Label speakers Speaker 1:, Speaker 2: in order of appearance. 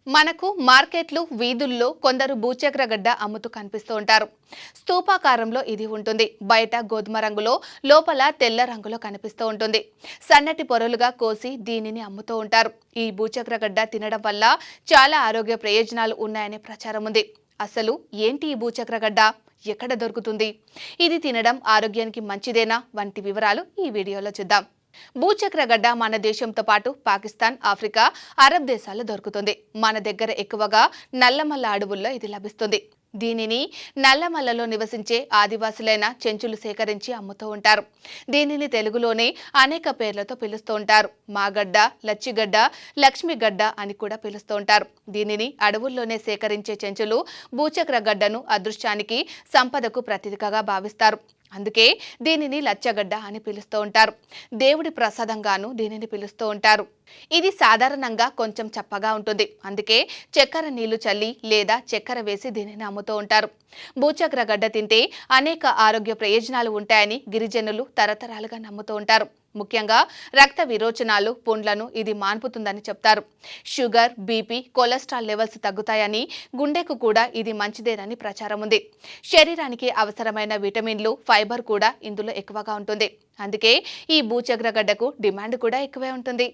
Speaker 1: మనకు మార్కెట్లు వీధుల్లో కొందరు భూచక్రగడ్డ అమ్ముతూ కనిపిస్తూ ఉంటారు. స్తూపాకారంలో ఇది ఉంటుంది. బయట గోధుమ రంగులో, లోపల తెల్ల రంగులో కనిపిస్తూ ఉంటుంది. సన్నటి పొరలుగా కోసి దీనిని అమ్ముతూ ఉంటారు. ఈ భూచక్రగడ్డ తినడం వల్ల చాలా ఆరోగ్య ప్రయోజనాలు ఉన్నాయనే ప్రచారం ఉంది. అసలు ఏంటి ఈ భూచక్రగడ్డ? ఎక్కడ దొరుకుతుంది? ఇది తినడం ఆరోగ్యానికి మంచిదేనా? వంటి వివరాలు ఈ వీడియోలో చూద్దాం. భూచక్రగడ్డ మన దేశంతో పాటు పాకిస్తాన్, ఆఫ్రికా, అరబ్ దేశాల్లో దొరుకుతుంది. మన దగ్గర ఎక్కువగా నల్లమల్ల అడవుల్లో ఇది లభిస్తుంది. దీనిని నల్లమల్లలో నివసించే ఆదివాసులైన చెంచులు సేకరించి అమ్ముతూ ఉంటారు. దీనిని తెలుగులోనే అనేక పేర్లతో పిలుస్తూ ఉంటారు. మాగడ్డ, లచ్చిగడ్డ, లక్ష్మిగడ్డ అని కూడా పిలుస్తూ ఉంటారు. దీనిని అడవుల్లోనే సేకరించే చెంచులు భూచక్రగడ్డను అదృష్టానికి, సంపదకు ప్రతీకగా భావిస్తారు. అందుకే దీనిని లచ్చగడ్డ అని పిలుస్తూ ఉంటారు. దేవుడి ప్రసాదంగాను దీనిని పిలుస్తూ ఉంటారు. ఇది సాధారణంగా కొంచెం చప్పగా ఉంటుంది. అందుకే చక్కెర నీళ్లు చల్లి లేదా చక్కెర వేసి దీనిని అమ్ముతూ ఉంటారు. భూచక్రగడ్డ తింటే అనేక ఆరోగ్య ప్రయోజనాలు ఉంటాయని గిరిజనులు తరతరాలుగా నమ్ముతూ ఉంటారు. ముఖ్యంగా రక్త విరోచనాలు, పుండ్లను ఇది మాన్పుతుందని చెప్తారు. షుగర్, బీపీ, కొలెస్ట్రాల్ లెవెల్స్ తగ్గుతాయని, గుండెకు కూడా ఇది మంచిదేనని ప్రచారం ఉంది. శరీరానికి అవసరమైన విటమిన్లు, ఫైబర్ కూడా ఇందులో ఎక్కువగా ఉంటుంది. అందుకే ఈ భూచక్రగడ్డకు డిమాండ్ కూడా ఎక్కువే ఉంటుంది.